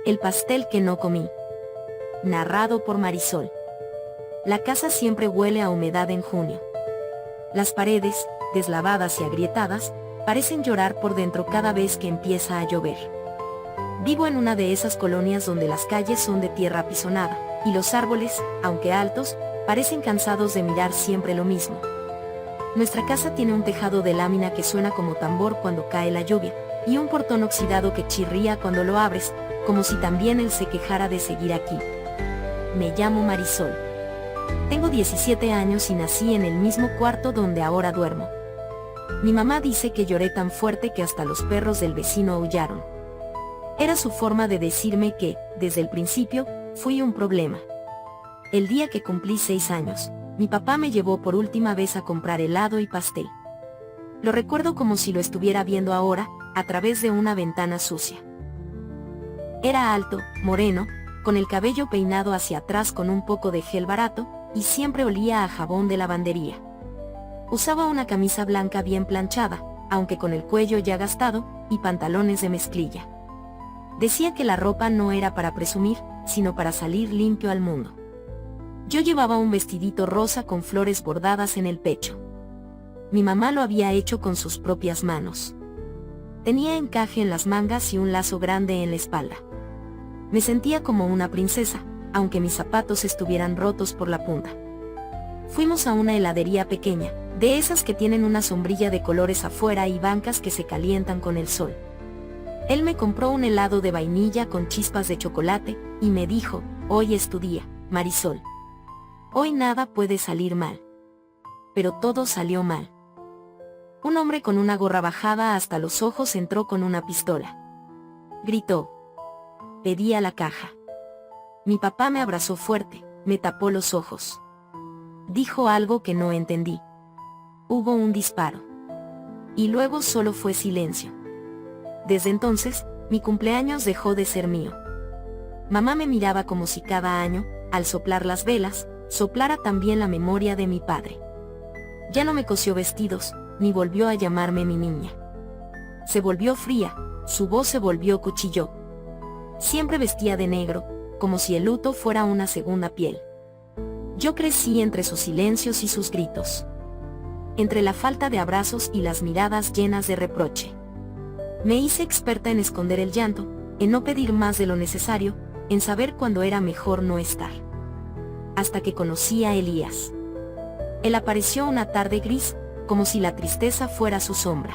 El pastel que no comí. Narrado por Marisol. La casa siempre huele a humedad en junio. Las paredes, deslavadas y agrietadas, parecen llorar por dentro cada vez que empieza a llover. Vivo en una de esas colonias donde las calles son de tierra apisonada, y los árboles, aunque altos, parecen cansados de mirar siempre lo mismo. Nuestra casa tiene un tejado de lámina que suena como tambor cuando cae la lluvia, y un portón oxidado que chirría cuando lo abres, como si también él se quejara de seguir aquí. Me llamo Marisol. Tengo 17 años y nací en el mismo cuarto donde ahora duermo. Mi mamá dice que lloré tan fuerte que hasta los perros del vecino aullaron. Era su forma de decirme que, desde el principio, fui un problema. El día que cumplí 6 años, mi papá me llevó por última vez a comprar helado y pastel. Lo recuerdo como si lo estuviera viendo ahora, a través de una ventana sucia. Era alto, moreno, con el cabello peinado hacia atrás con un poco de gel barato, y siempre olía a jabón de lavandería. Usaba una camisa blanca bien planchada, aunque con el cuello ya gastado, y pantalones de mezclilla. Decía que la ropa no era para presumir, sino para salir limpio al mundo. Yo llevaba un vestidito rosa con flores bordadas en el pecho. Mi mamá lo había hecho con sus propias manos. Tenía encaje en las mangas y un lazo grande en la espalda. Me sentía como una princesa, aunque mis zapatos estuvieran rotos por la punta. Fuimos a una heladería pequeña, de esas que tienen una sombrilla de colores afuera y bancas que se calientan con el sol. Él me compró un helado de vainilla con chispas de chocolate, y me dijo, hoy es tu día, Marisol. Hoy nada puede salir mal. Pero todo salió mal. Un hombre con una gorra bajada hasta los ojos entró con una pistola. Gritó. Pedía la caja. Mi papá me abrazó fuerte, me tapó los ojos. Dijo algo que no entendí. Hubo un disparo. Y luego solo fue silencio. Desde entonces, mi cumpleaños dejó de ser mío. Mamá me miraba como si cada año, al soplar las velas, soplara también la memoria de mi padre. Ya no me cosió vestidos, ni volvió a llamarme mi niña. Se volvió fría, su voz se volvió cuchillo. Siempre vestía de negro, como si el luto fuera una segunda piel. Yo crecí entre sus silencios y sus gritos. Entre la falta de abrazos y las miradas llenas de reproche. Me hice experta en esconder el llanto, en no pedir más de lo necesario, en saber cuándo era mejor no estar. Hasta que conocí a Elías. Él apareció una tarde gris, como si la tristeza fuera su sombra.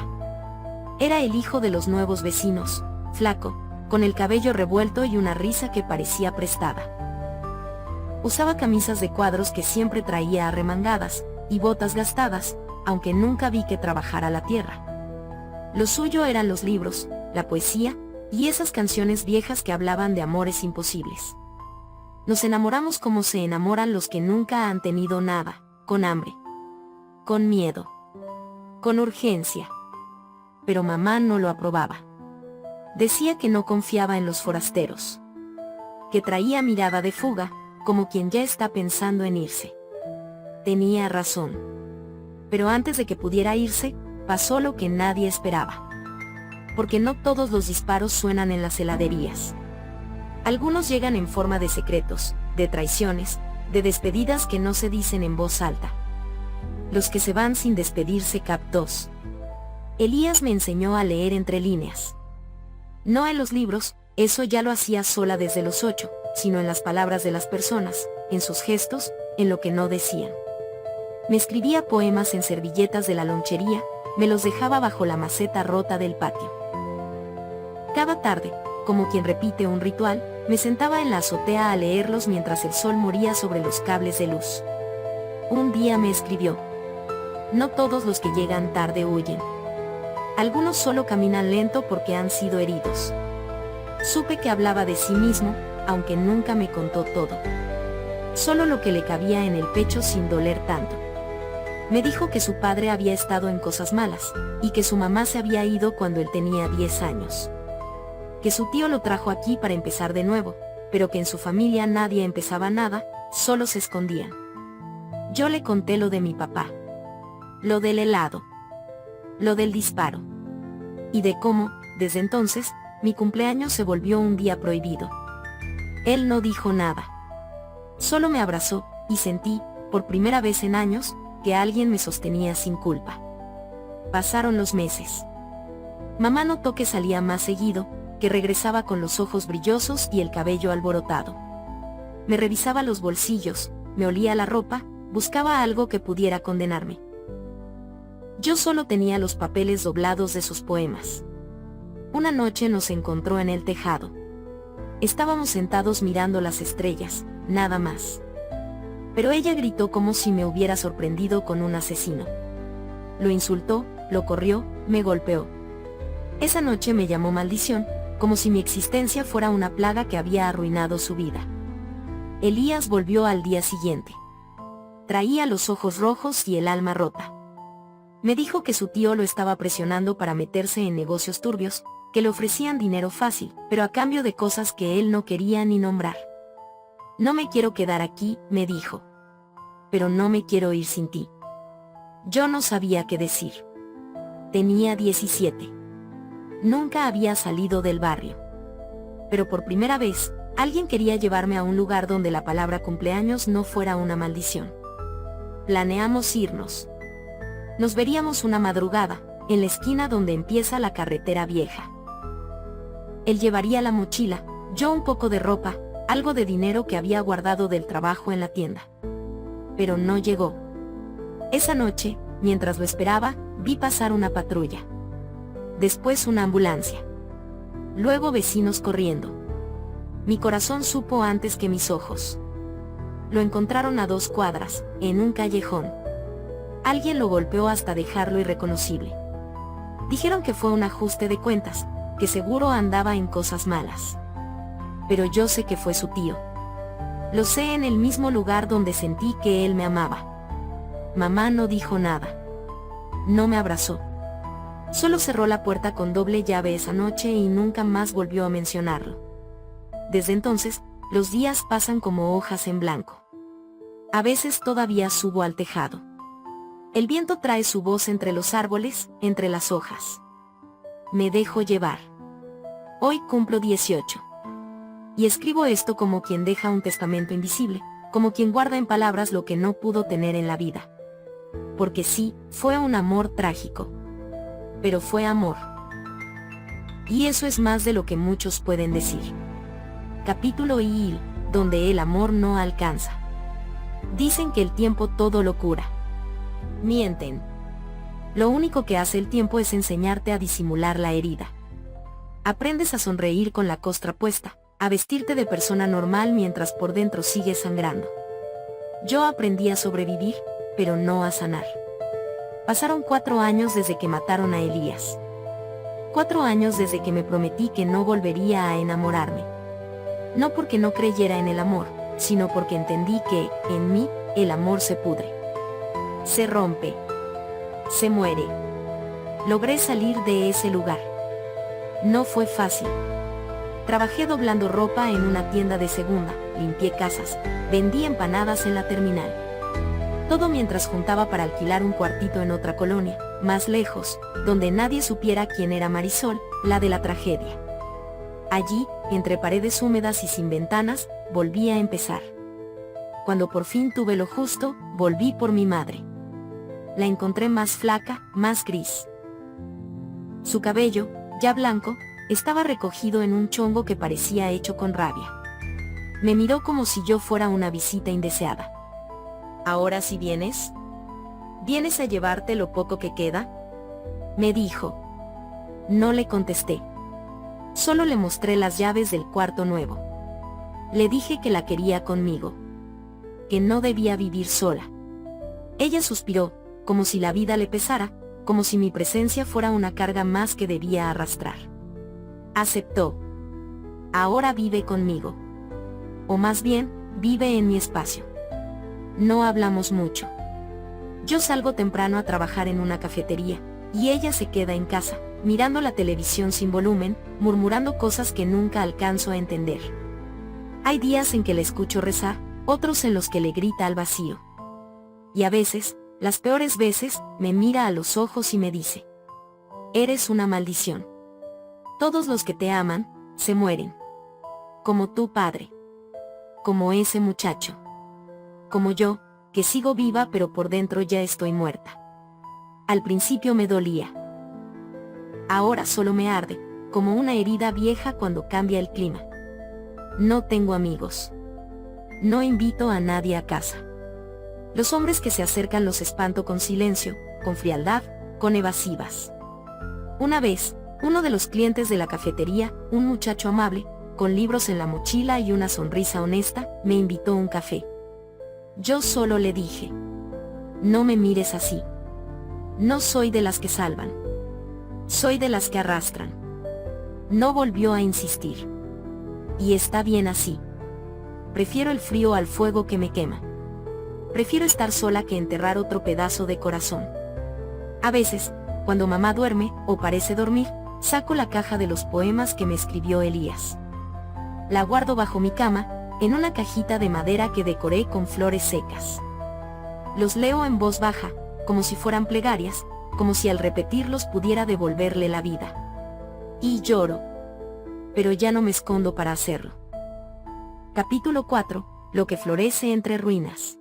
Era el hijo de los nuevos vecinos, flaco, con el cabello revuelto y una risa que parecía prestada. Usaba camisas de cuadros que siempre traía arremangadas, y botas gastadas, aunque nunca vi que trabajara la tierra. Lo suyo eran los libros, la poesía, y esas canciones viejas que hablaban de amores imposibles. Nos enamoramos como se enamoran los que nunca han tenido nada, con hambre, con miedo, con urgencia. Pero mamá no lo aprobaba. Decía que no confiaba en los forasteros. Que traía mirada de fuga, como quien ya está pensando en irse. Tenía razón. Pero antes de que pudiera irse, pasó lo que nadie esperaba. Porque no todos los disparos suenan en las heladerías. Algunos llegan en forma de secretos, de traiciones, de despedidas que no se dicen en voz alta. Los que se van sin despedirse cap 2. Elías me enseñó a leer entre líneas. No en los libros, eso ya lo hacía sola desde los 8, sino en las palabras de las personas, en sus gestos, en lo que no decían. Me escribía poemas en servilletas de la lonchería, me los dejaba bajo la maceta rota del patio. Cada tarde, como quien repite un ritual, me sentaba en la azotea a leerlos mientras el sol moría sobre los cables de luz. Un día me escribió: no todos los que llegan tarde huyen. Algunos solo caminan lento porque han sido heridos. Supe que hablaba de sí mismo, aunque nunca me contó todo. Solo lo que le cabía en el pecho sin doler tanto. Me dijo que su padre había estado en cosas malas, y que su mamá se había ido cuando él tenía 10 años. Que su tío lo trajo aquí para empezar de nuevo, pero que en su familia nadie empezaba nada, solo se escondían. Yo le conté lo de mi papá. Lo del helado. Lo del disparo. Y de cómo, desde entonces, mi cumpleaños se volvió un día prohibido, Él no dijo nada. Solo me abrazó, y sentí, por primera vez en años, que alguien me sostenía sin culpa. Pasaron los meses. Mamá notó que salía más seguido, que regresaba con los ojos brillosos y el cabello alborotado. Me revisaba los bolsillos, me olía la ropa, buscaba algo que pudiera condenarme. Yo solo tenía los papeles doblados de sus poemas. Una noche nos encontró en el tejado. Estábamos sentados mirando las estrellas, nada más. Pero ella gritó como si me hubiera sorprendido con un asesino. Lo insultó, lo corrió, me golpeó. Esa noche me llamó maldición, como si mi existencia fuera una plaga que había arruinado su vida. Elías volvió al día siguiente. Traía los ojos rojos y el alma rota. Me dijo que su tío lo estaba presionando para meterse en negocios turbios, que le ofrecían dinero fácil, pero a cambio de cosas que él no quería ni nombrar. No me quiero quedar aquí, me dijo. Pero no me quiero ir sin ti. Yo no sabía qué decir. Tenía 17. Nunca había salido del barrio. Pero por primera vez, alguien quería llevarme a un lugar donde la palabra cumpleaños no fuera una maldición. Planeamos irnos. Nos veríamos una madrugada, en la esquina donde empieza la carretera vieja. Él llevaría la mochila, yo un poco de ropa, algo de dinero que había guardado del trabajo en la tienda. Pero no llegó. Esa noche, mientras lo esperaba, vi pasar una patrulla. Después una ambulancia. Luego vecinos corriendo. Mi corazón supo antes que mis ojos. Lo encontraron a 2 cuadras, en un callejón. Alguien lo golpeó hasta dejarlo irreconocible. Dijeron que fue un ajuste de cuentas, que seguro andaba en cosas malas. Pero yo sé que fue su tío. Lo sé en el mismo lugar donde sentí que él me amaba. Mamá no dijo nada. No me abrazó. Solo cerró la puerta con doble llave esa noche y nunca más volvió a mencionarlo. Desde entonces, los días pasan como hojas en blanco. A veces todavía subo al tejado. El viento trae su voz entre los árboles, entre las hojas. Me dejo llevar. Hoy cumplo 18. Y escribo esto como quien deja un testamento invisible, como quien guarda en palabras lo que no pudo tener en la vida. Porque sí, fue un amor trágico. Pero fue amor. Y eso es más de lo que muchos pueden decir. Capítulo I, donde el amor no alcanza. Dicen que el tiempo todo lo cura. Mienten. Lo único que hace el tiempo es enseñarte a disimular la herida. Aprendes a sonreír con la costra puesta, a vestirte de persona normal mientras por dentro sigues sangrando. Yo aprendí a sobrevivir, pero no a sanar. Pasaron 4 años desde que mataron a Elías. 4 años desde que me prometí que no volvería a enamorarme. No porque no creyera en el amor, sino porque entendí que, en mí, el amor se pudre. Se rompe. Se muere. Logré salir de ese lugar. No fue fácil. Trabajé doblando ropa en una tienda de segunda, limpié casas, vendí empanadas en la terminal. Todo mientras juntaba para alquilar un cuartito en otra colonia, más lejos, donde nadie supiera quién era Marisol, la de la tragedia. Allí, entre paredes húmedas y sin ventanas, volví a empezar. Cuando por fin tuve lo justo, volví por mi madre. La encontré más flaca, más gris. Su cabello, ya blanco, estaba recogido en un chongo que parecía hecho con rabia. Me miró como si yo fuera una visita indeseada. ¿Ahora sí vienes? ¿Vienes a llevarte lo poco que queda?, me dijo. No le contesté. Solo le mostré las llaves del cuarto nuevo. Le dije que la quería conmigo. Que no debía vivir sola. Ella suspiró, como si la vida le pesara, como si mi presencia fuera una carga más que debía arrastrar. Aceptó. Ahora vive conmigo. O más bien, vive en mi espacio. No hablamos mucho. Yo salgo temprano a trabajar en una cafetería, y ella se queda en casa, mirando la televisión sin volumen, murmurando cosas que nunca alcanzo a entender. Hay días en que la escucho rezar, otros en los que le grita al vacío. Y a veces, las peores veces, me mira a los ojos y me dice: eres una maldición. Todos los que te aman, se mueren. Como tú, padre. como ese muchacho. Como yo, que sigo viva pero por dentro ya estoy muerta. Al principio me dolía. Ahora solo me arde, como una herida vieja cuando cambia el clima. No tengo amigos. No invito a nadie a casa. Los hombres que se acercan los espanto con silencio, con frialdad, con evasivas. Una vez, uno de los clientes de la cafetería, un muchacho amable, con libros en la mochila y una sonrisa honesta, me invitó a un café. Yo solo le dije: no me mires así. No soy de las que salvan. Soy de las que arrastran. No volvió a insistir. Y está bien así. Prefiero el frío al fuego que me quema. Prefiero estar sola que enterrar otro pedazo de corazón. A veces, cuando mamá duerme, o parece dormir, saco la caja de los poemas que me escribió Elías. La guardo bajo mi cama, en una cajita de madera que decoré con flores secas. Los leo en voz baja, como si fueran plegarias, como si al repetirlos pudiera devolverle la vida. Y lloro. Pero ya no me escondo para hacerlo. Capítulo 4. Lo que florece entre ruinas.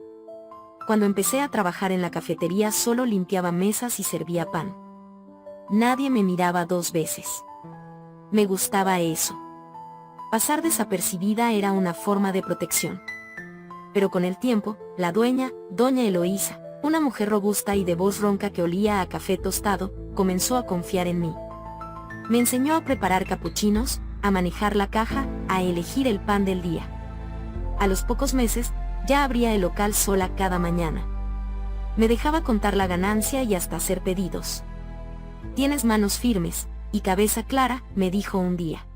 Cuando empecé a trabajar en la cafetería solo limpiaba mesas y servía pan. Nadie me miraba 2 veces. Me gustaba eso. Pasar desapercibida era una forma de protección. Pero con el tiempo, la dueña, doña Eloísa, una mujer robusta y de voz ronca que olía a café tostado, comenzó a confiar en mí. Me enseñó a preparar capuchinos, a manejar la caja, a elegir el pan del día. A los pocos meses, ya abría el local sola cada mañana. Me dejaba contar la ganancia y hasta hacer pedidos. Tienes manos firmes y cabeza clara, me dijo un día.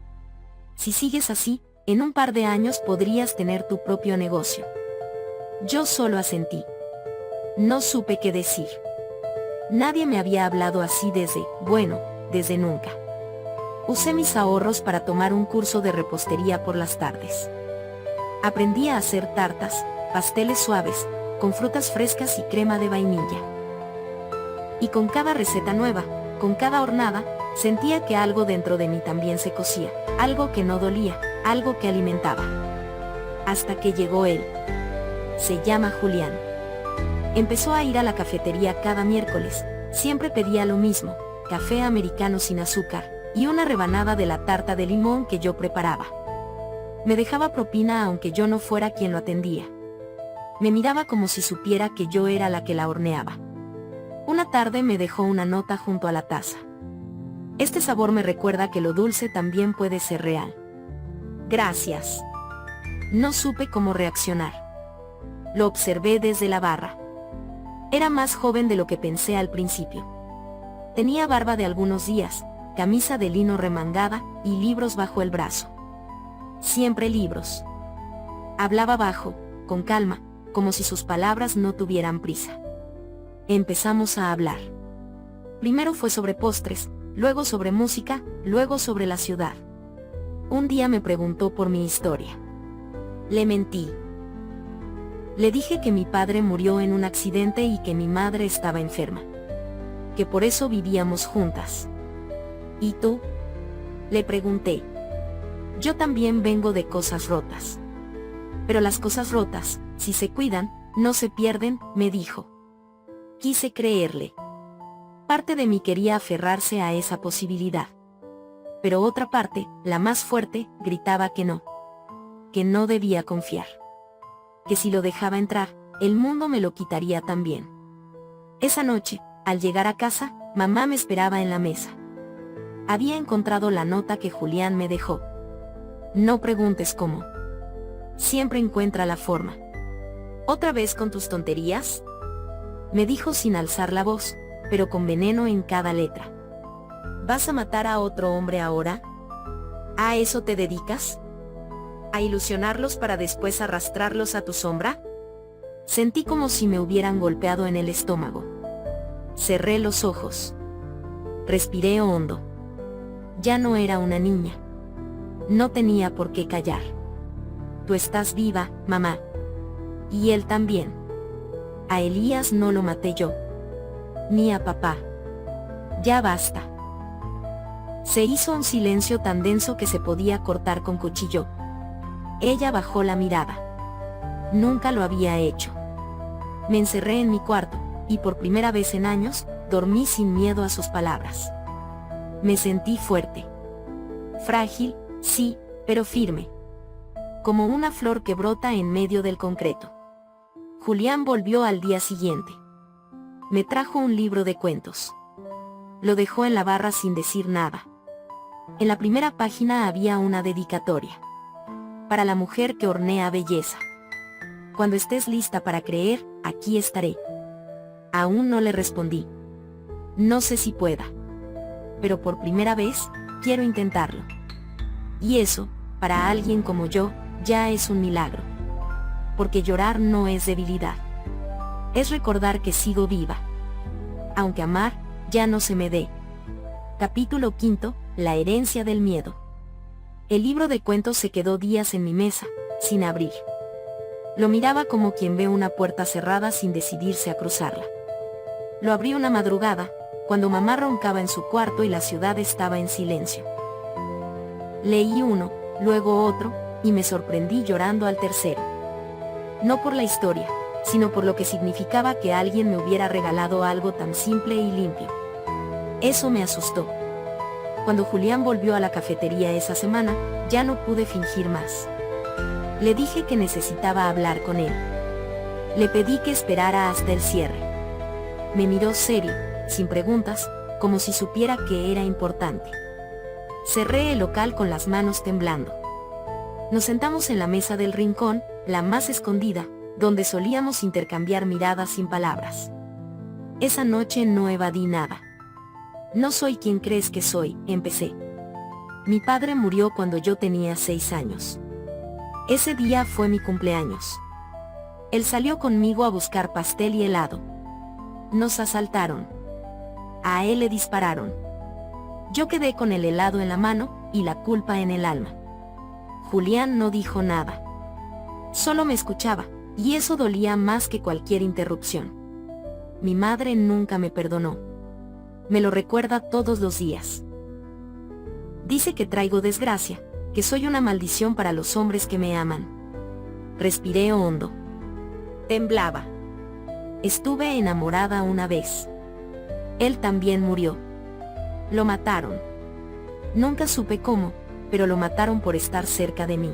Si sigues así, en un par de años podrías tener tu propio negocio. Yo solo asentí. No supe qué decir. Nadie me había hablado así desde nunca. Usé mis ahorros para tomar un curso de repostería por las tardes. Aprendí a hacer tartas, pasteles suaves, con frutas frescas y crema de vainilla. Y con cada receta nueva, con cada hornada, sentía que algo dentro de mí también se cocía, algo que no dolía, algo que alimentaba. Hasta que llegó él. Se llama Julián. Empezó a ir a la cafetería cada miércoles, siempre pedía lo mismo, café americano sin azúcar, y una rebanada de la tarta de limón que yo preparaba. Me dejaba propina aunque yo no fuera quien lo atendía. Me miraba como si supiera que yo era la que la horneaba. Una tarde me dejó una nota junto a la taza. Este sabor me recuerda que lo dulce también puede ser real. Gracias. No supe cómo reaccionar. Lo observé desde la barra. Era más joven de lo que pensé al principio. Tenía barba de algunos días, camisa de lino remangada y libros bajo el brazo. Siempre libros. Hablaba bajo, con calma, como si sus palabras no tuvieran prisa. Empezamos a hablar. Primero fue sobre postres, luego sobre música, luego sobre la ciudad. Un día me preguntó por mi historia. Le mentí. Le dije que mi padre murió en un accidente y que mi madre estaba enferma. Que por eso vivíamos juntas. ¿Y tú? Le pregunté. Yo también vengo de cosas rotas. Pero las cosas rotas, si se cuidan, no se pierden, me dijo. Quise creerle. Parte de mí quería aferrarse a esa posibilidad. Pero otra parte, la más fuerte, gritaba que no debía confiar. Que si lo dejaba entrar, el mundo me lo quitaría también. Esa noche, al llegar a casa, mamá me esperaba en la mesa. Había encontrado la nota que Julián me dejó. No preguntes cómo. Siempre encuentra la forma. ¿Otra vez con tus tonterías? Me dijo sin alzar la voz, pero con veneno en cada letra. ¿Vas a matar a otro hombre ahora? ¿A eso te dedicas? ¿A ilusionarlos para después arrastrarlos a tu sombra? Sentí como si me hubieran golpeado en el estómago. Cerré los ojos. Respiré hondo. Ya no era una niña. No tenía por qué callar. Tú estás viva, mamá. Y él también. A Elías no lo maté yo. Ni a papá. Ya basta. Se hizo un silencio tan denso que se podía cortar con cuchillo. Ella bajó la mirada. Nunca lo había hecho. Me encerré en mi cuarto, y por primera vez en años, dormí sin miedo a sus palabras. Me sentí fuerte. Frágil, sí, pero firme. Como una flor que brota en medio del concreto. Julián volvió al día siguiente. Me trajo un libro de cuentos. Lo dejó en la barra sin decir nada. En la primera página había una dedicatoria. Para la mujer que hornea belleza. Cuando estés lista para creer, aquí estaré. Aún no le respondí. No sé si pueda. Pero por primera vez, quiero intentarlo. Y eso, para alguien como yo, ya es un milagro. Porque llorar no es debilidad. Es recordar que sigo viva. Aunque amar, ya no se me dé. Capítulo 5, La herencia del miedo. El libro de cuentos se quedó días en mi mesa, sin abrir. Lo miraba como quien ve una puerta cerrada sin decidirse a cruzarla. Lo abrí una madrugada, cuando mamá roncaba en su cuarto y la ciudad estaba en silencio. Leí uno, luego otro, y me sorprendí llorando al tercero. No por la historia, sino por lo que significaba que alguien me hubiera regalado algo tan simple y limpio. Eso me asustó. Cuando Julián volvió a la cafetería esa semana, ya no pude fingir más. Le dije que necesitaba hablar con él. Le pedí que esperara hasta el cierre. Me miró serio, sin preguntas, como si supiera que era importante. Cerré el local con las manos temblando. Nos sentamos en la mesa del rincón, la más escondida, donde solíamos intercambiar miradas sin palabras. Esa noche no evadí nada. No soy quien crees que soy, empecé. Mi padre murió cuando yo tenía 6 años. Ese día fue mi cumpleaños. Él salió conmigo a buscar pastel y helado. Nos asaltaron. A él le dispararon. Yo quedé con el helado en la mano y la culpa en el alma. Julián no dijo nada. Solo me escuchaba, y eso dolía más que cualquier interrupción. Mi madre nunca me perdonó. Me lo recuerda todos los días. Dice que traigo desgracia, que soy una maldición para los hombres que me aman. Respiré hondo. Temblaba. Estuve enamorada una vez. Él también murió. Lo mataron. Nunca supe cómo, pero lo mataron por estar cerca de mí.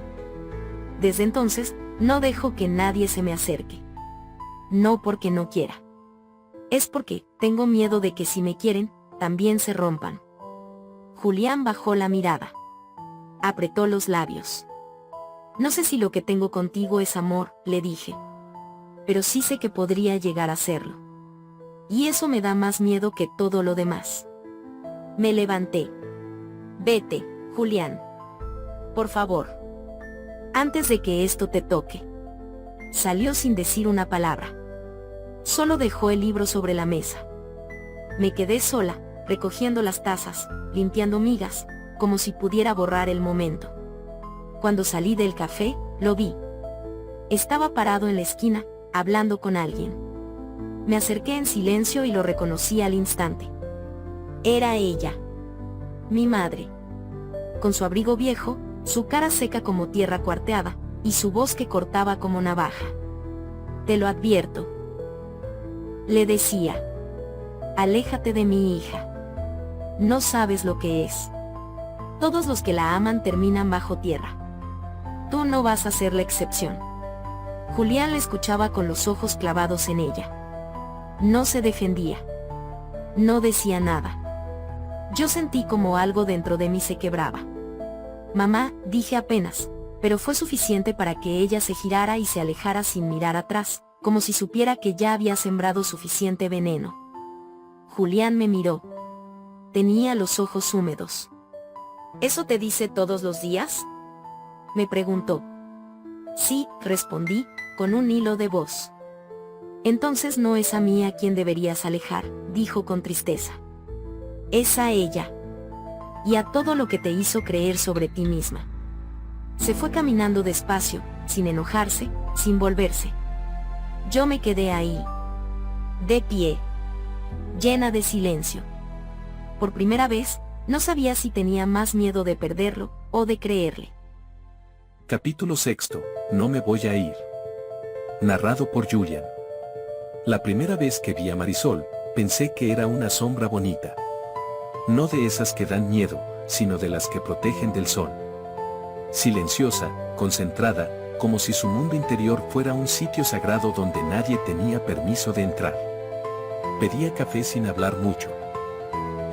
Desde entonces, no dejo que nadie se me acerque. No porque no quiera. Es porque tengo miedo de que si me quieren, también se rompan. Julián bajó la mirada. Apretó los labios. No sé si lo que tengo contigo es amor, le dije. Pero sí sé que podría llegar a serlo. Y eso me da más miedo que todo lo demás. Me levanté. Vete, Julián. Por favor. Antes de que esto te toque. Salió sin decir una palabra. Solo dejó el libro sobre la mesa. Me quedé sola, recogiendo las tazas, limpiando migas, como si pudiera borrar el momento. Cuando salí del café, lo vi. Estaba parado en la esquina, hablando con alguien. Me acerqué en silencio y lo reconocí al instante. Era ella. Mi madre. Con su abrigo viejo, su cara seca como tierra cuarteada, y su voz que cortaba como navaja. Te lo advierto. Le decía. Aléjate de mi hija. No sabes lo que es. Todos los que la aman terminan bajo tierra. Tú no vas a ser la excepción. Julián la escuchaba con los ojos clavados en ella. No se defendía. No decía nada. Yo sentí como algo dentro de mí se quebraba. Mamá, dije apenas, pero fue suficiente para que ella se girara y se alejara sin mirar atrás, como si supiera que ya había sembrado suficiente veneno. Julián me miró. Tenía los ojos húmedos. ¿Eso te dice todos los días?, me preguntó. Sí, respondí, con un hilo de voz. Entonces no es a mí a quien deberías alejar, dijo con tristeza. Es a ella. Y a todo lo que te hizo creer sobre ti misma. Se fue caminando despacio, sin enojarse, sin volverse. Yo me quedé ahí. De pie. Llena de silencio. Por primera vez, no sabía si tenía más miedo de perderlo, o de creerle. Capítulo 6. No me voy a ir. Narrado por Julian. La primera vez que vi a Marisol, pensé que era una sombra bonita. No de esas que dan miedo, sino de las que protegen del sol. Silenciosa, concentrada, como si su mundo interior fuera un sitio sagrado donde nadie tenía permiso de entrar. Pedía café sin hablar mucho.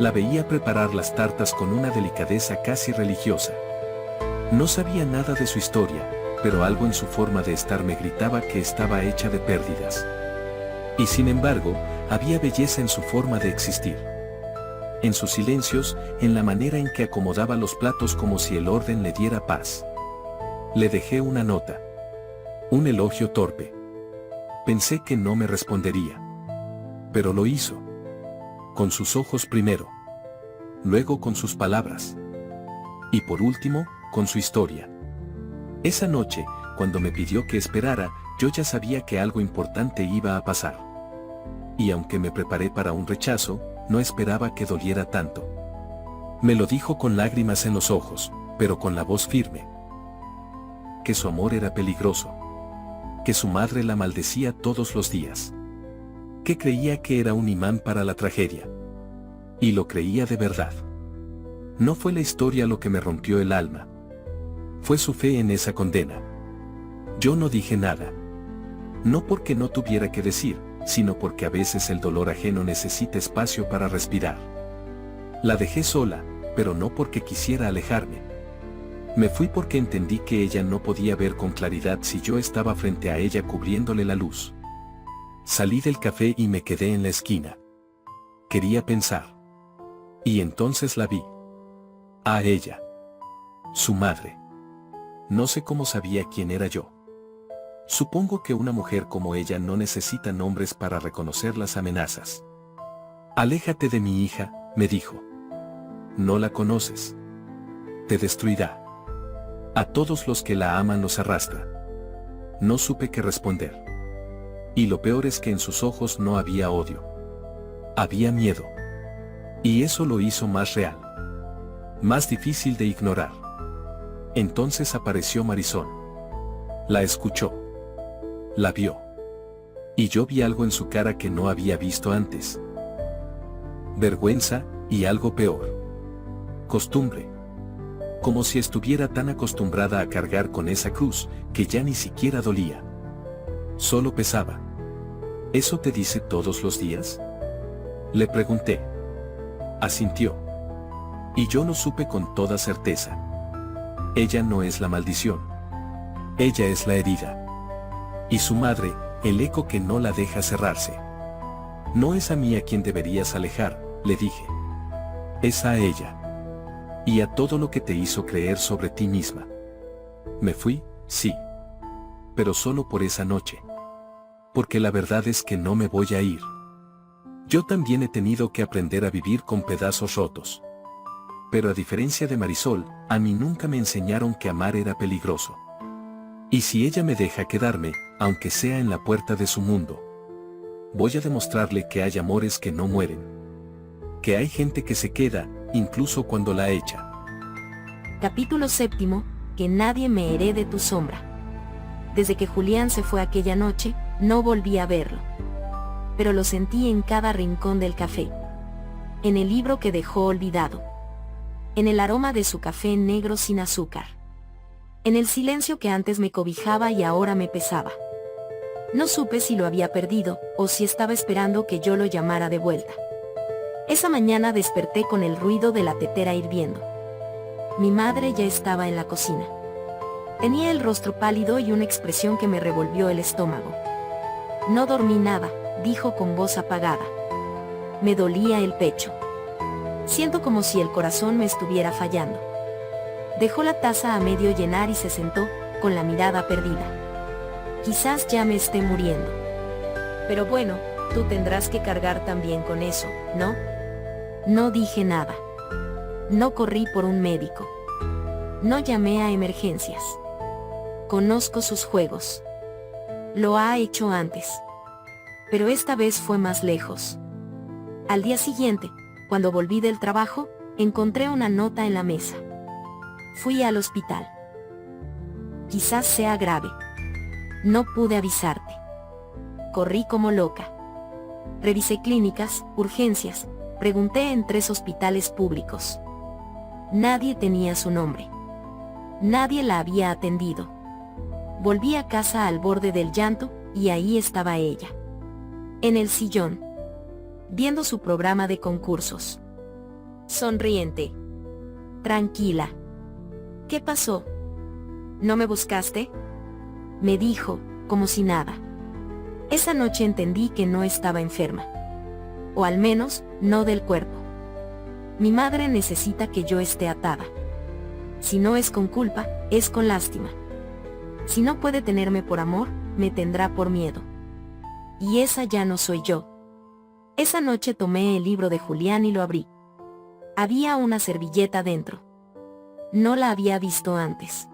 La veía preparar las tartas con una delicadeza casi religiosa. No sabía nada de su historia, pero algo en su forma de estar me gritaba que estaba hecha de pérdidas. Y sin embargo, había belleza en su forma de existir. En sus silencios, en la manera en que acomodaba los platos como si el orden le diera paz. Le dejé una nota. Un elogio torpe. Pensé que no me respondería. Pero lo hizo. Con sus ojos primero. Luego con sus palabras. Y por último, con su historia. Esa noche, cuando me pidió que esperara, yo ya sabía que algo importante iba a pasar. Y aunque me preparé para un rechazo, no esperaba que doliera tanto. Me lo dijo con lágrimas en los ojos, pero con la voz firme. Que su amor era peligroso. Que su madre la maldecía todos los días. Que creía que era un imán para la tragedia. Y lo creía de verdad. No fue la historia lo que me rompió el alma. Fue su fe en esa condena. Yo no dije nada. No porque no tuviera que decir, sino porque a veces el dolor ajeno necesita espacio para respirar. La dejé sola, pero no porque quisiera alejarme. Me fui porque entendí que ella no podía ver con claridad si yo estaba frente a ella cubriéndole la luz. Salí del café y me quedé en la esquina. Quería pensar. Y entonces la vi. A ella. Su madre. No sé cómo sabía quién era yo. Supongo que una mujer como ella no necesita nombres para reconocer las amenazas. Aléjate de mi hija, me dijo. No la conoces. Te destruirá. A todos los que la aman los arrastra. No supe qué responder. Y lo peor es que en sus ojos no había odio. Había miedo. Y eso lo hizo más real. Más difícil de ignorar. Entonces apareció Marisol. La escuchó. La vio. Y yo vi algo en su cara que no había visto antes. Vergüenza, y algo peor. Costumbre. Como si estuviera tan acostumbrada a cargar con esa cruz, que ya ni siquiera dolía. Solo pesaba. ¿Eso te dice todos los días? Le pregunté. Asintió. Y yo lo supe con toda certeza. Ella no es la maldición. Ella es la herida. Y su madre, el eco que no la deja cerrarse. No es a mí a quien deberías alejar, le dije. Es a ella. Y a todo lo que te hizo creer sobre ti misma. Me fui, sí. Pero solo por esa noche. Porque la verdad es que no me voy a ir. Yo también he tenido que aprender a vivir con pedazos rotos. Pero a diferencia de Marisol, a mí nunca me enseñaron que amar era peligroso. Y si ella me deja quedarme, aunque sea en la puerta de su mundo, voy a demostrarle que hay amores que no mueren. Que hay gente que se queda, incluso cuando la echa. Capítulo 7. Que nadie me herede tu sombra. Desde que Julián se fue aquella noche, no volví a verlo. Pero lo sentí en cada rincón del café. En el libro que dejó olvidado. En el aroma de su café negro sin azúcar. En el silencio que antes me cobijaba y ahora me pesaba. No supe si lo había perdido, o si estaba esperando que yo lo llamara de vuelta. Esa mañana desperté con el ruido de la tetera hirviendo. Mi madre ya estaba en la cocina. Tenía el rostro pálido y una expresión que me revolvió el estómago. No dormí nada, dijo con voz apagada. Me dolía el pecho. Siento como si el corazón me estuviera fallando. Dejó la taza a medio llenar y se sentó, con la mirada perdida. Quizás ya me esté muriendo. Pero bueno, tú tendrás que cargar también con eso, ¿no? No dije nada. No corrí por un médico. No llamé a emergencias. Conozco sus juegos. Lo ha hecho antes. Pero esta vez fue más lejos. Al día siguiente, cuando volví del trabajo, encontré una nota en la mesa. Fui al hospital. Quizás sea grave. No pude avisarte. Corrí como loca. Revisé clínicas, urgencias, pregunté en 3 hospitales públicos. Nadie tenía su nombre. Nadie la había atendido. Volví a casa al borde del llanto, y ahí estaba ella. En el sillón. Viendo su programa de concursos. Sonriente. Tranquila. ¿Qué pasó? ¿No me buscaste? Me dijo, como si nada. Esa noche entendí que no estaba enferma. O al menos, no del cuerpo. Mi madre necesita que yo esté atada. Si no es con culpa, es con lástima. Si no puede tenerme por amor, me tendrá por miedo. Y esa ya no soy yo. Esa noche tomé el libro de Julián y lo abrí. Había una servilleta dentro. No la había visto antes.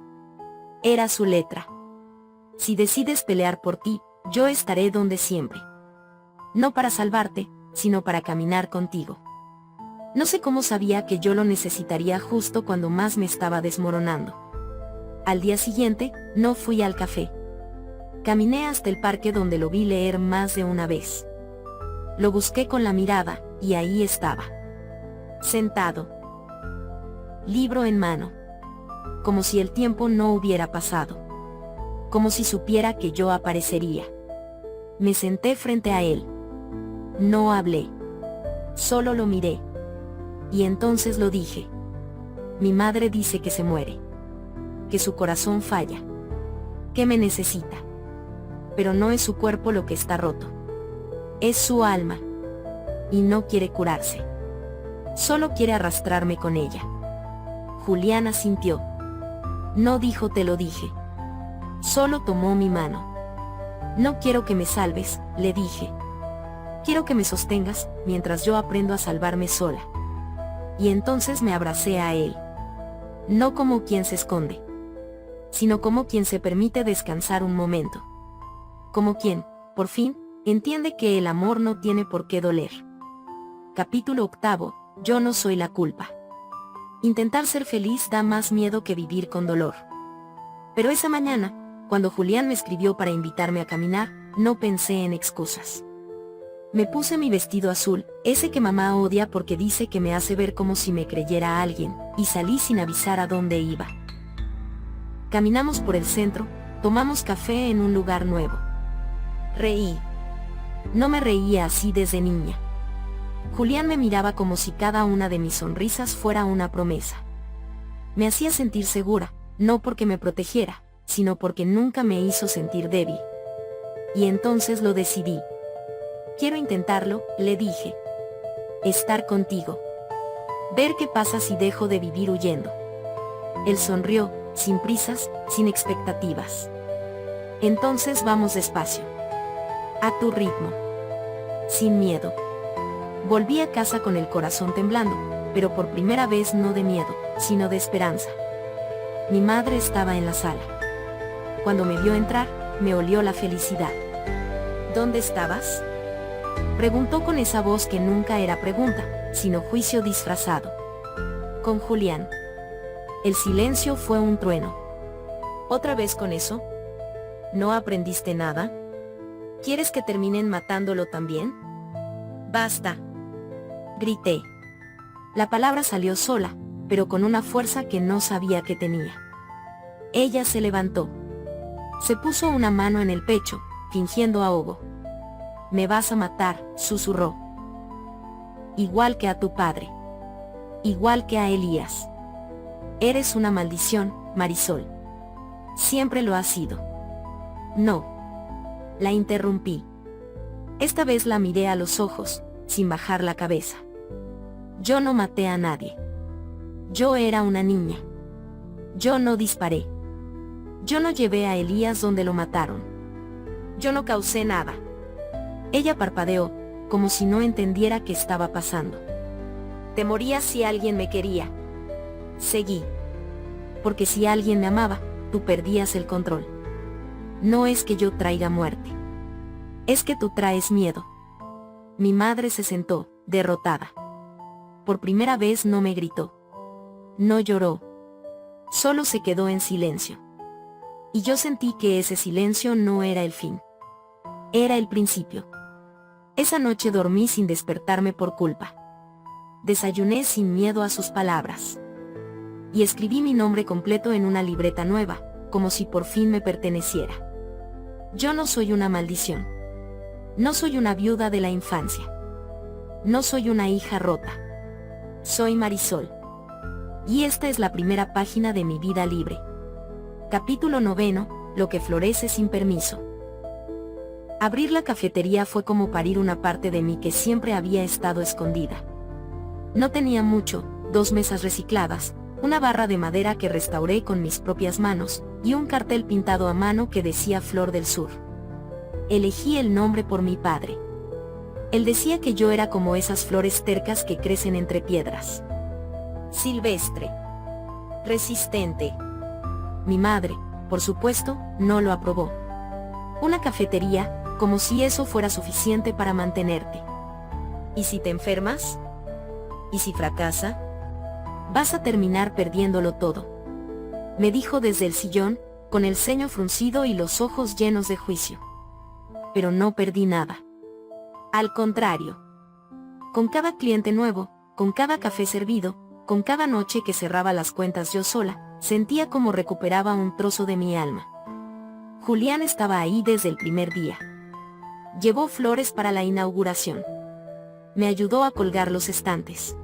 Era su letra. Si decides pelear por ti, yo estaré donde siempre. No para salvarte, sino para caminar contigo. No sé cómo sabía que yo lo necesitaría justo cuando más me estaba desmoronando. Al día siguiente, no fui al café. Caminé hasta el parque donde lo vi leer más de una vez. Lo busqué con la mirada, y ahí estaba. Sentado. Libro en mano. Como si el tiempo no hubiera pasado. Como si supiera que yo aparecería. Me senté frente a él. No hablé. Solo lo miré. Y entonces lo dije. Mi madre dice que se muere. Que su corazón falla. Que me necesita. Pero no es su cuerpo lo que está roto. Es su alma. Y no quiere curarse. Solo quiere arrastrarme con ella. Julián asintió. No dijo te lo dije. Solo tomó mi mano. No quiero que me salves, le dije. Quiero que me sostengas, mientras yo aprendo a salvarme sola. Y entonces me abracé a él. No como quien se esconde, sino como quien se permite descansar un momento. Como quien, por fin, entiende que el amor no tiene por qué doler. Capítulo 8. Yo no soy la culpa. Intentar ser feliz da más miedo que vivir con dolor. Pero esa mañana, cuando Julián me escribió para invitarme a caminar, no pensé en excusas. Me puse mi vestido azul, ese que mamá odia porque dice que me hace ver como si me creyera a alguien, y salí sin avisar a dónde iba. Caminamos por el centro, tomamos café en un lugar nuevo. Reí. No me reía así desde niña. Julián me miraba como si cada una de mis sonrisas fuera una promesa. Me hacía sentir segura, no porque me protegiera, sino porque nunca me hizo sentir débil. Y entonces lo decidí. Quiero intentarlo, le dije. Estar contigo. Ver qué pasa si dejo de vivir huyendo. Él sonrió, sin prisas, sin expectativas. Entonces vamos despacio. A tu ritmo. Sin miedo. Volví a casa con el corazón temblando, pero por primera vez no de miedo, sino de esperanza. Mi madre estaba en la sala. Cuando me vio entrar, me olió la felicidad. ¿Dónde estabas?, preguntó con esa voz que nunca era pregunta, sino juicio disfrazado. Con Julián. El silencio fue un trueno. ¿Otra vez con eso? ¿No aprendiste nada? ¿Quieres que terminen matándolo también? Basta. Grité. La palabra salió sola, pero con una fuerza que no sabía que tenía. Ella se levantó. Se puso una mano en el pecho, fingiendo ahogo. Me vas a matar, susurró. Igual que a tu padre. Igual que a Elías. Eres una maldición, Marisol. Siempre lo has sido. No. La interrumpí. Esta vez la miré a los ojos, sin bajar la cabeza. Yo no maté a nadie. Yo era una niña. Yo no disparé. Yo no llevé a Elías donde lo mataron. Yo no causé nada. Ella parpadeó, como si no entendiera qué estaba pasando. Te morías si alguien me quería. Seguí. Porque si alguien me amaba, tú perdías el control. No es que yo traiga muerte. Es que tú traes miedo. Mi madre se sentó, derrotada. Por primera vez no me gritó. No lloró. Solo se quedó en silencio. Y yo sentí que ese silencio no era el fin. Era el principio. Esa noche dormí sin despertarme por culpa. Desayuné sin miedo a sus palabras. Y escribí mi nombre completo en una libreta nueva, como si por fin me perteneciera. Yo no soy una maldición. No soy una viuda de la infancia. No soy una hija rota. Soy Marisol. Y esta es la primera página de mi vida libre. Capítulo 9. Lo que florece sin permiso. Abrir la cafetería fue como parir una parte de mí que siempre había estado escondida. No tenía mucho, 2 mesas recicladas, una barra de madera que restauré con mis propias manos, y un cartel pintado a mano que decía Flor del Sur. Elegí el nombre por mi padre. Él decía que yo era como esas flores tercas que crecen entre piedras. Silvestre. Resistente. Mi madre, por supuesto, no lo aprobó. Una cafetería, como si eso fuera suficiente para mantenerte. ¿Y si te enfermas? ¿Y si fracasa? Vas a terminar perdiéndolo todo. Me dijo desde el sillón, con el ceño fruncido y los ojos llenos de juicio. Pero no perdí nada. Al contrario. Con cada cliente nuevo, con cada café servido, con cada noche que cerraba las cuentas yo sola, sentía como recuperaba un trozo de mi alma. Julián estaba ahí desde el primer día. Llevó flores para la inauguración. Me ayudó a colgar los estantes.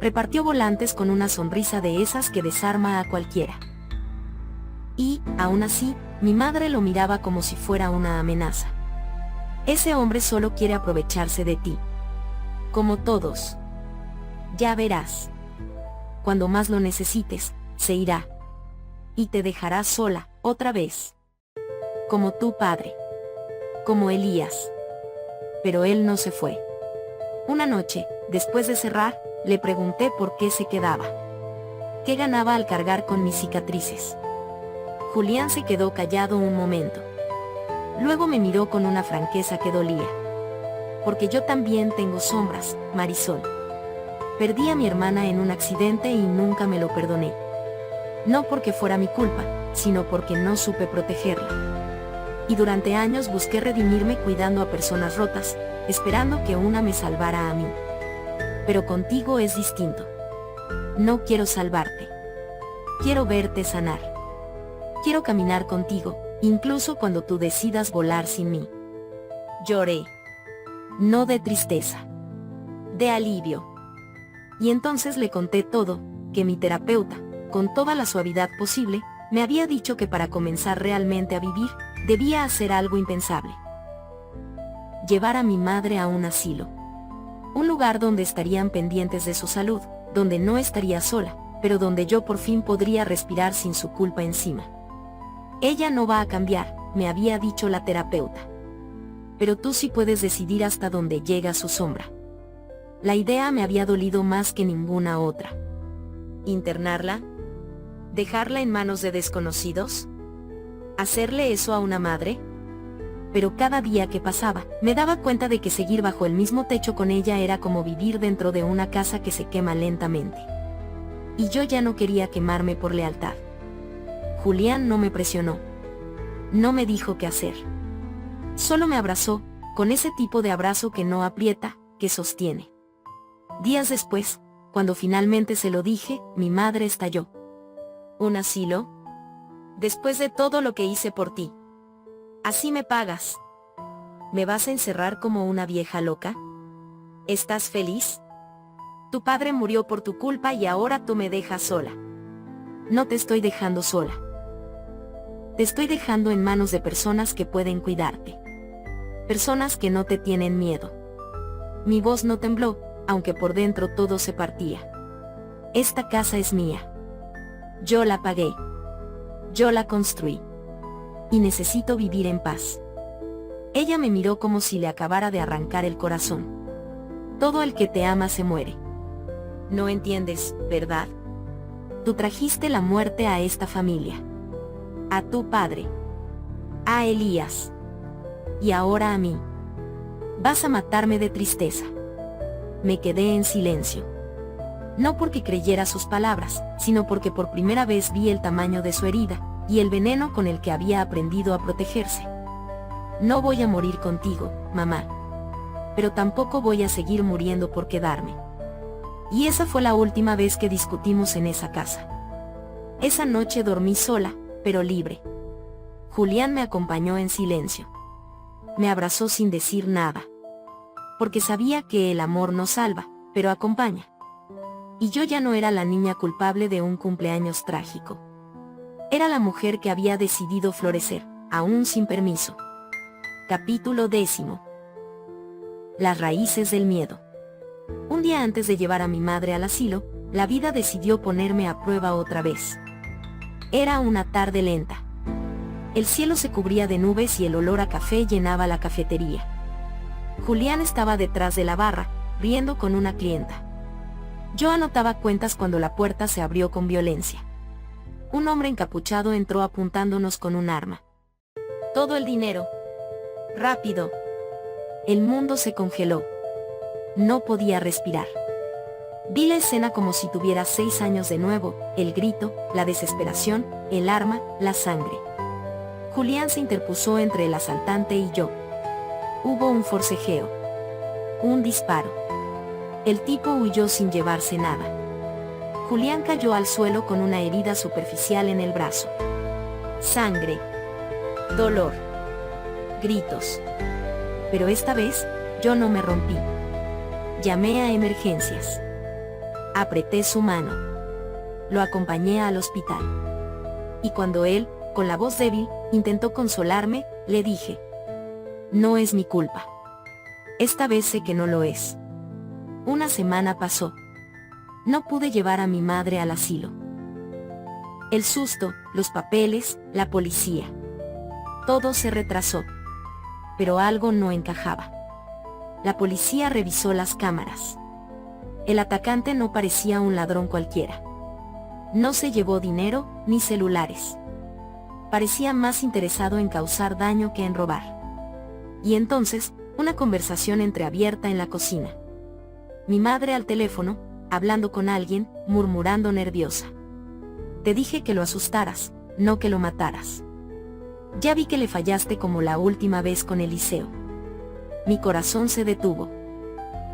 Repartió volantes con una sonrisa de esas que desarma a cualquiera. Y, aún así, mi madre lo miraba como si fuera una amenaza. Ese hombre solo quiere aprovecharse de ti. Como todos. Ya verás. Cuando más lo necesites, se irá. Y te dejará sola, otra vez. Como tu padre. Como Elías. Pero él no se fue. Una noche, después de cerrar, le pregunté por qué se quedaba. ¿Qué ganaba al cargar con mis cicatrices? Julián se quedó callado un momento. Luego me miró con una franqueza que dolía. Porque yo también tengo sombras, Marisol. Perdí a mi hermana en un accidente y nunca me lo perdoné. No porque fuera mi culpa, sino porque no supe protegerla. Y durante años busqué redimirme cuidando a personas rotas, esperando que una me salvara a mí. Pero contigo es distinto. No quiero salvarte. Quiero verte sanar. Quiero caminar contigo, incluso cuando tú decidas volar sin mí. Lloré. No de tristeza. De alivio. Y entonces le conté todo, que mi terapeuta, con toda la suavidad posible, me había dicho que para comenzar realmente a vivir, debía hacer algo impensable. Llevar a mi madre a un asilo. Un lugar donde estarían pendientes de su salud, donde no estaría sola, pero donde yo por fin podría respirar sin su culpa encima. Ella no va a cambiar, me había dicho la terapeuta. Pero tú sí puedes decidir hasta dónde llega su sombra. La idea me había dolido más que ninguna otra. ¿Internarla? ¿Dejarla en manos de desconocidos? ¿Hacerle eso a una madre? Pero cada día que pasaba, me daba cuenta de que seguir bajo el mismo techo con ella era como vivir dentro de una casa que se quema lentamente. Y yo ya no quería quemarme por lealtad. Julián no me presionó. No me dijo qué hacer. Solo me abrazó, con ese tipo de abrazo que no aprieta, que sostiene. Días después, cuando finalmente se lo dije, mi madre estalló. ¿Un asilo? Después de todo lo que hice por ti. ¿Así me pagas? ¿Me vas a encerrar como una vieja loca? ¿Estás feliz? Tu padre murió por tu culpa y ahora tú me dejas sola. No te estoy dejando sola. Te estoy dejando en manos de personas que pueden cuidarte. Personas que no te tienen miedo. Mi voz no tembló, aunque por dentro todo se partía. Esta casa es mía. Yo la pagué. Yo la construí. Y necesito vivir en paz. Ella me miró como si le acabara de arrancar el corazón. Todo el que te ama se muere. No entiendes, ¿verdad? Tú trajiste la muerte a esta familia. A tu padre. A Elías. Y ahora a mí. Vas a matarme de tristeza. Me quedé en silencio. No porque creyera sus palabras, sino porque por primera vez vi el tamaño de su herida, y el veneno con el que había aprendido a protegerse. No voy a morir contigo, mamá. Pero tampoco voy a seguir muriendo por quedarme. Y esa fue la última vez que discutimos en esa casa. Esa noche dormí sola, pero libre. Julián me acompañó en silencio. Me abrazó sin decir nada. Porque sabía que el amor no salva, pero acompaña. Y yo ya no era la niña culpable de un cumpleaños trágico. Era la mujer que había decidido florecer, aún sin permiso. Capítulo 10. Las raíces del miedo. Un día antes de llevar a mi madre al asilo, la vida decidió ponerme a prueba otra vez. Era una tarde lenta. El cielo se cubría de nubes y el olor a café llenaba la cafetería. Julián estaba detrás de la barra, riendo con una clienta. Yo anotaba cuentas cuando la puerta se abrió con violencia. Un hombre encapuchado entró apuntándonos con un arma. Todo el dinero. Rápido. El mundo se congeló. No podía respirar. Vi la escena como si tuviera 6 años de nuevo, el grito, la desesperación, el arma, la sangre. Julián se interpuso entre el asaltante y yo. Hubo un forcejeo. Un disparo. El tipo huyó sin llevarse nada. Julián cayó al suelo con una herida superficial en el brazo. Sangre. Dolor. Gritos. Pero esta vez, yo no me rompí. Llamé a emergencias. Apreté su mano. Lo acompañé al hospital. Y cuando él, con la voz débil, intentó consolarme, le dije: no es mi culpa. Esta vez sé que no lo es. Una semana pasó. No pude llevar a mi madre al asilo. El susto, los papeles, la policía. Todo se retrasó. Pero algo no encajaba. La policía revisó las cámaras. El atacante no parecía un ladrón cualquiera. No se llevó dinero, ni celulares. Parecía más interesado en causar daño que en robar. Y entonces, una conversación entreabierta en la cocina. Mi madre al teléfono, hablando con alguien, murmurando nerviosa. Te dije que lo asustaras, no que lo mataras. Ya vi que le fallaste como la última vez con Eliseo. Mi corazón se detuvo.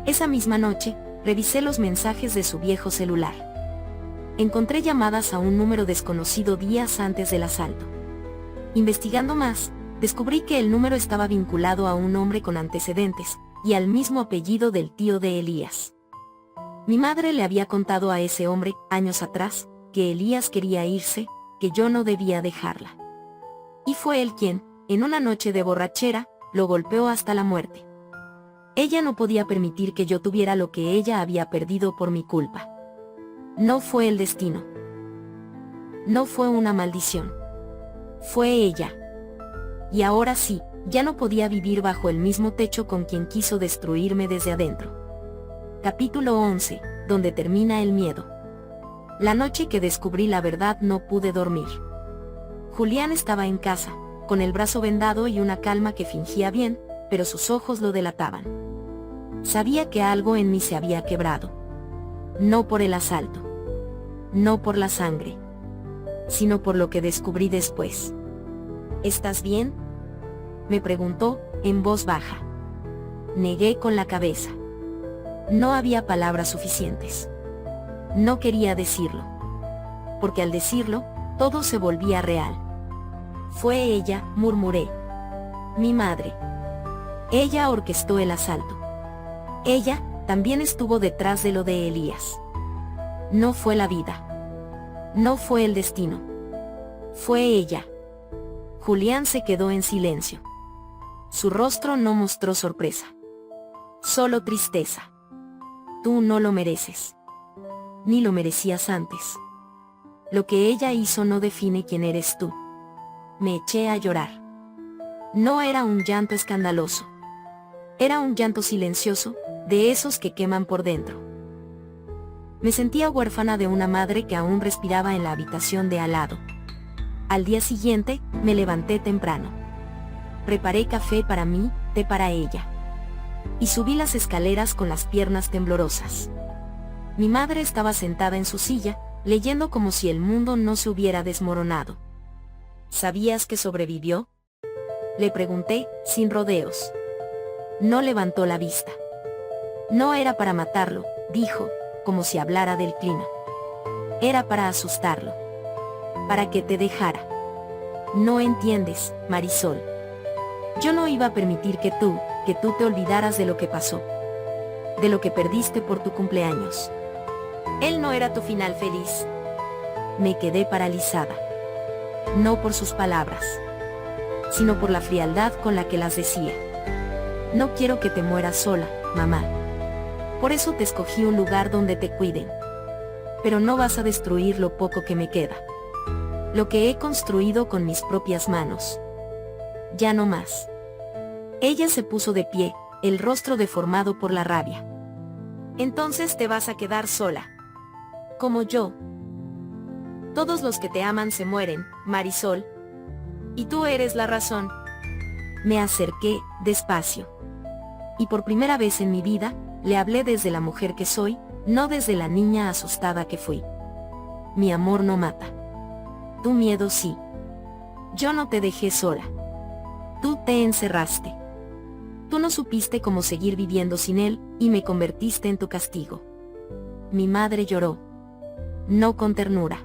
Esa misma noche, revisé los mensajes de su viejo celular. Encontré llamadas a un número desconocido días antes del asalto. Investigando más, descubrí que el número estaba vinculado a un hombre con antecedentes, y al mismo apellido del tío de Elías. Mi madre le había contado a ese hombre, años atrás, que Elías quería irse, que yo no debía dejarla. Y fue él quien, en una noche de borrachera, lo golpeó hasta la muerte. Ella no podía permitir que yo tuviera lo que ella había perdido por mi culpa. No fue el destino. No fue una maldición. Fue ella. Y ahora sí, ya no podía vivir bajo el mismo techo con quien quiso destruirme desde adentro. Capítulo 11, donde termina el miedo. La noche que descubrí la verdad no pude dormir. Julián estaba en casa, con el brazo vendado y una calma que fingía bien, pero sus ojos lo delataban. Sabía que algo en mí se había quebrado. No por el asalto. No por la sangre. Sino por lo que descubrí después. ¿Estás bien?, me preguntó, en voz baja. Negué con la cabeza. No había palabras suficientes. No quería decirlo. Porque al decirlo, todo se volvía real. Fue ella, murmuré. Mi madre. Ella orquestó el asalto. Ella también estuvo detrás de lo de Elías. No fue la vida. No fue el destino. Fue ella. Julián se quedó en silencio. Su rostro no mostró sorpresa. Solo tristeza. Tú no lo mereces. Ni lo merecías antes. Lo que ella hizo no define quién eres tú. Me eché a llorar. No era un llanto escandaloso. Era un llanto silencioso, de esos que queman por dentro. Me sentía huérfana de una madre que aún respiraba en la habitación de al lado. Al día siguiente, me levanté temprano. Preparé café para mí, té para ella. Y subí las escaleras con las piernas temblorosas. Mi madre estaba sentada en su silla, leyendo como si el mundo no se hubiera desmoronado. ¿Sabías que sobrevivió?, Le pregunté, sin rodeos. No levantó la vista. No era para matarlo, dijo, como si hablara del clima. Era para asustarlo. Para que te dejara. No entiendes, Marisol. Yo no iba a permitir que tú te olvidaras de lo que pasó. De lo que perdiste por tu cumpleaños. Él no era tu final feliz. Me quedé paralizada. No por sus palabras, sino por la frialdad con la que las decía. No quiero que te mueras sola, mamá. Por eso te escogí un lugar donde te cuiden. Pero no vas a destruir lo poco que me queda. Lo que he construido con mis propias manos. Ya no más. Ella se puso de pie, el rostro deformado por la rabia. Entonces te vas a quedar sola. Como yo. Todos los que te aman se mueren, Marisol. Y tú eres la razón. Me acerqué, despacio. Y por primera vez en mi vida, le hablé desde la mujer que soy, no desde la niña asustada que fui. Mi amor no mata. Tu miedo sí. Yo no te dejé sola. Tú te encerraste. Tú no supiste cómo seguir viviendo sin él, y me convertiste en tu castigo. Mi madre lloró. No con ternura.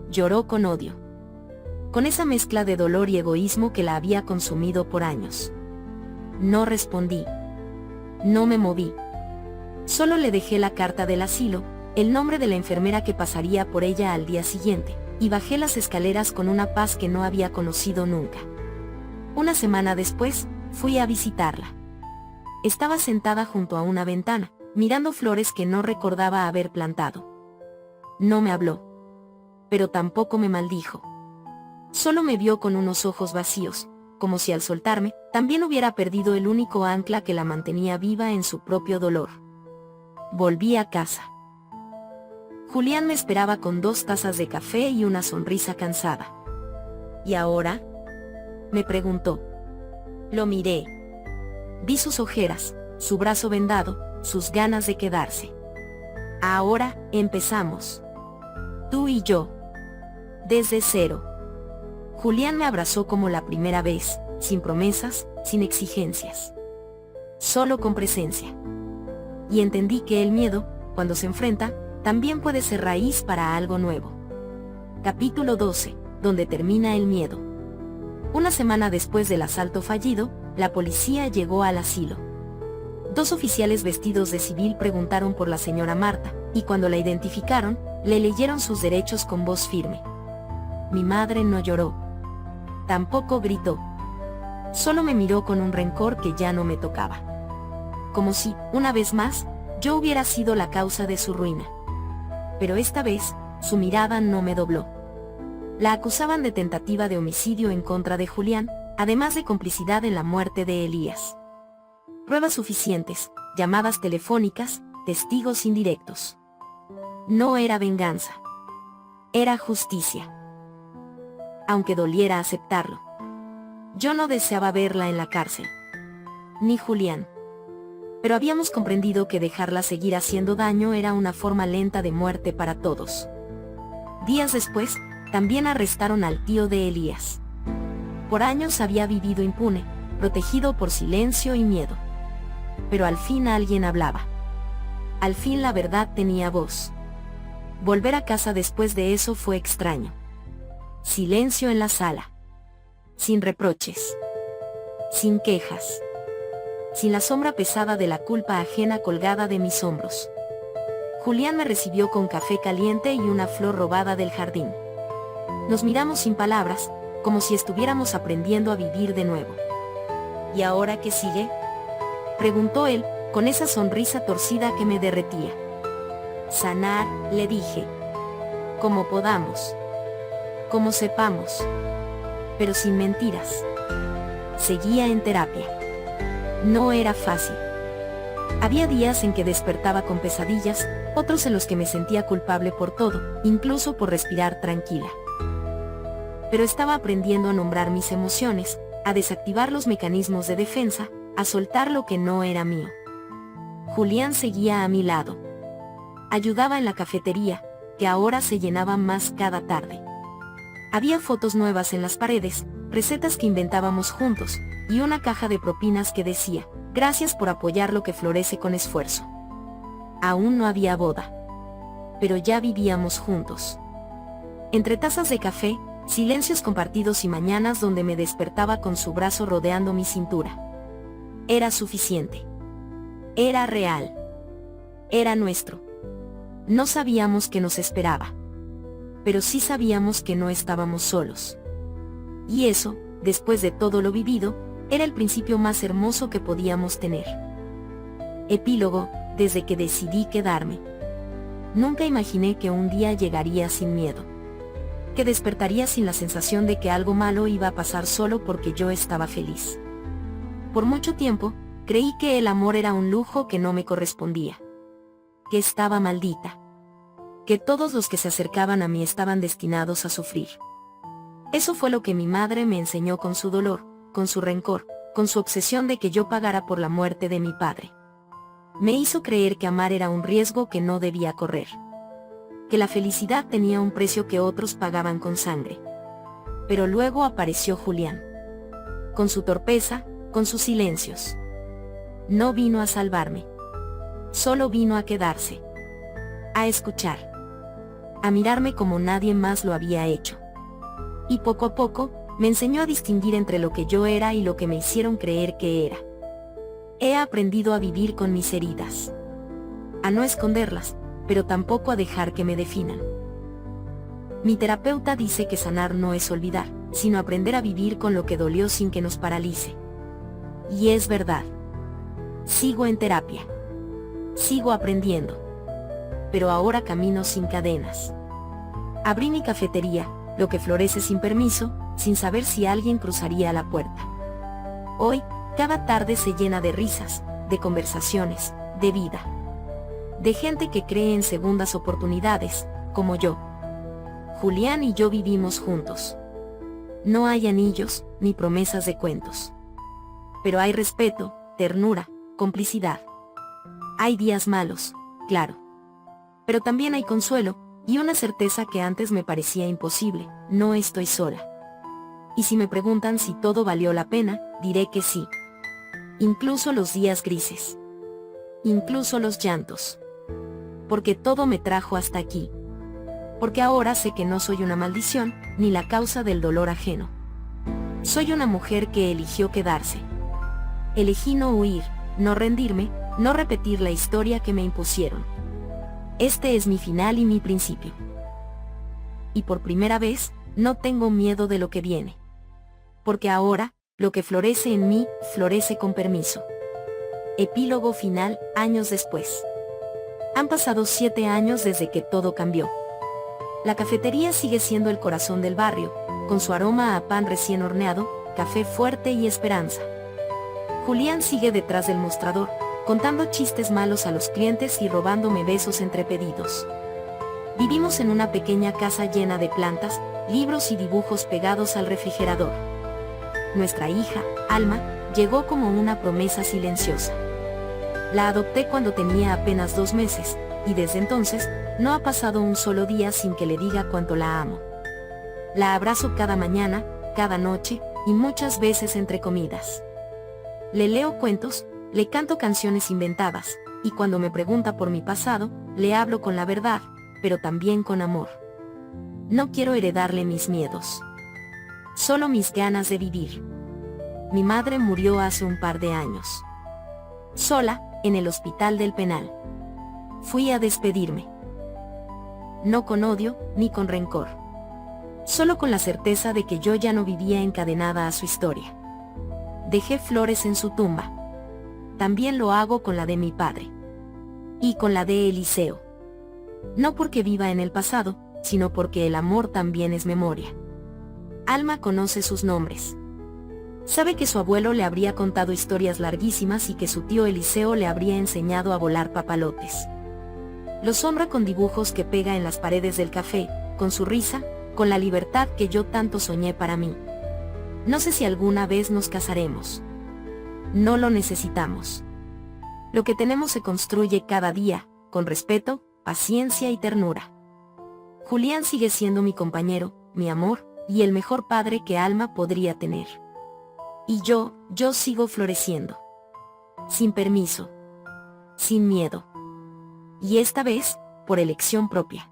Lloró con odio. Con esa mezcla de dolor y egoísmo que la había consumido por años. No respondí. No me moví. Solo le dejé la carta del asilo, el nombre de la enfermera que pasaría por ella al día siguiente, y bajé las escaleras con una paz que no había conocido nunca. Una semana después, fui a visitarla. Estaba sentada junto a una ventana, mirando flores que no recordaba haber plantado. No me habló. Pero tampoco me maldijo. Solo me vio con unos ojos vacíos, como si al soltarme, también hubiera perdido el único ancla que la mantenía viva en su propio dolor. Volví a casa. Julián me esperaba con 2 tazas de café y una sonrisa cansada. ¿Y ahora?, me preguntó. Lo miré. Vi sus ojeras, su brazo vendado, sus ganas de quedarse. Ahora, empezamos. Tú y yo. Desde cero. Julián me abrazó como la primera vez, sin promesas, sin exigencias. Solo con presencia. Y entendí que el miedo, cuando se enfrenta, también puede ser raíz para algo nuevo. Capítulo 12, donde termina el miedo. Una semana después del asalto fallido, la policía llegó al asilo. 2 oficiales vestidos de civil preguntaron por la señora Marta, y cuando la identificaron, le leyeron sus derechos con voz firme. Mi madre no lloró. Tampoco gritó. Solo me miró con un rencor que ya no me tocaba. Como si, una vez más, yo hubiera sido la causa de su ruina. Pero esta vez, su mirada no me dobló. La acusaban de tentativa de homicidio en contra de Julián, además de complicidad en la muerte de Elías. Pruebas suficientes, llamadas telefónicas, testigos indirectos. No era venganza. Era justicia. Aunque doliera aceptarlo. Yo no deseaba verla en la cárcel. Ni Julián. Pero habíamos comprendido que dejarla seguir haciendo daño era una forma lenta de muerte para todos. Días después, también arrestaron al tío de Elías. Por años había vivido impune, protegido por silencio y miedo. Pero al fin alguien hablaba. Al fin la verdad tenía voz. Volver a casa después de eso fue extraño. Silencio en la sala. Sin reproches. Sin quejas. Sin la sombra pesada de la culpa ajena colgada de mis hombros. Julián me recibió con café caliente y una flor robada del jardín. Nos miramos sin palabras, como si estuviéramos aprendiendo a vivir de nuevo. ¿Y ahora qué sigue?, preguntó él, con esa sonrisa torcida que me derretía. Sanar, le dije. Como podamos. Como sepamos. Pero sin mentiras. Seguía en terapia. No era fácil. Había días en que despertaba con pesadillas, otros en los que me sentía culpable por todo, incluso por respirar tranquila. Pero estaba aprendiendo a nombrar mis emociones, a desactivar los mecanismos de defensa, a soltar lo que no era mío. Julián seguía a mi lado. Ayudaba en la cafetería, que ahora se llenaba más cada tarde. Había fotos nuevas en las paredes, recetas que inventábamos juntos, y una caja de propinas que decía, gracias por apoyar lo que florece con esfuerzo. Aún no había boda. Pero ya vivíamos juntos. Entre tazas de café, silencios compartidos y mañanas donde me despertaba con su brazo rodeando mi cintura. Era suficiente. Era real. Era nuestro. No sabíamos qué nos esperaba. Pero sí sabíamos que no estábamos solos. Y eso, después de todo lo vivido, era el principio más hermoso que podíamos tener. Epílogo, desde que decidí quedarme. Nunca imaginé que un día llegaría sin miedo. Que despertaría sin la sensación de que algo malo iba a pasar solo porque yo estaba feliz. Por mucho tiempo, creí que el amor era un lujo que no me correspondía. Que estaba maldita. Que todos los que se acercaban a mí estaban destinados a sufrir. Eso fue lo que mi madre me enseñó con su dolor, con su rencor, con su obsesión de que yo pagara por la muerte de mi padre. Me hizo creer que amar era un riesgo que no debía correr. Que la felicidad tenía un precio que otros pagaban con sangre. Pero luego apareció Julián. Con su torpeza, con sus silencios. No vino a salvarme. Solo vino a quedarse. A escuchar. A mirarme como nadie más lo había hecho. Y poco a poco, me enseñó a distinguir entre lo que yo era y lo que me hicieron creer que era. He aprendido a vivir con mis heridas. A no esconderlas, pero tampoco a dejar que me definan. Mi terapeuta dice que sanar no es olvidar, sino aprender a vivir con lo que dolió sin que nos paralice. Y es verdad. Sigo en terapia. Sigo aprendiendo. Pero ahora camino sin cadenas. Abrí mi cafetería, lo que florece sin permiso, sin saber si alguien cruzaría la puerta. Hoy, cada tarde se llena de risas, de conversaciones, de vida. De gente que cree en segundas oportunidades, como yo. Julián y yo vivimos juntos. No hay anillos, ni promesas de cuentos. Pero hay respeto, ternura, complicidad. Hay días malos, claro. Pero también hay consuelo, y una certeza que antes me parecía imposible: no estoy sola. Y si me preguntan si todo valió la pena, diré que sí. Incluso los días grises. Incluso los llantos. Porque todo me trajo hasta aquí. Porque ahora sé que no soy una maldición, ni la causa del dolor ajeno. Soy una mujer que eligió quedarse. Elegí no huir, no rendirme, no repetir la historia que me impusieron. Este es mi final y mi principio. Y por primera vez, no tengo miedo de lo que viene. Porque ahora, lo que florece en mí, florece con permiso. Epílogo final, años después. Han pasado 7 años desde que todo cambió. La cafetería sigue siendo el corazón del barrio, con su aroma a pan recién horneado, café fuerte y esperanza. Julián sigue detrás del mostrador, contando chistes malos a los clientes y robándome besos entre pedidos. Vivimos en una pequeña casa llena de plantas, libros y dibujos pegados al refrigerador. Nuestra hija, Alma, llegó como una promesa silenciosa. La adopté cuando tenía apenas 2 meses, y desde entonces, no ha pasado un solo día sin que le diga cuánto la amo. La abrazo cada mañana, cada noche, y muchas veces entre comidas. Le leo cuentos, le canto canciones inventadas, y cuando me pregunta por mi pasado, le hablo con la verdad, pero también con amor. No quiero heredarle mis miedos. Solo mis ganas de vivir. Mi madre murió hace un par de años. Sola, en el hospital del penal. Fui a despedirme. No con odio, ni con rencor. Solo con la certeza de que yo ya no vivía encadenada a su historia. Dejé flores en su tumba. También lo hago con la de mi padre. Y con la de Eliseo. No porque viva en el pasado, sino porque el amor también es memoria. Alma conoce sus nombres. Sabe que su abuelo le habría contado historias larguísimas y que su tío Eliseo le habría enseñado a volar papalotes. Los honra con dibujos que pega en las paredes del café, con su risa, con la libertad que yo tanto soñé para mí. No sé si alguna vez nos casaremos. No lo necesitamos. Lo que tenemos se construye cada día, con respeto, paciencia y ternura. Julián sigue siendo mi compañero, mi amor, y el mejor padre que Alma podría tener. Y yo sigo floreciendo. Sin permiso. Sin miedo. Y esta vez, por elección propia.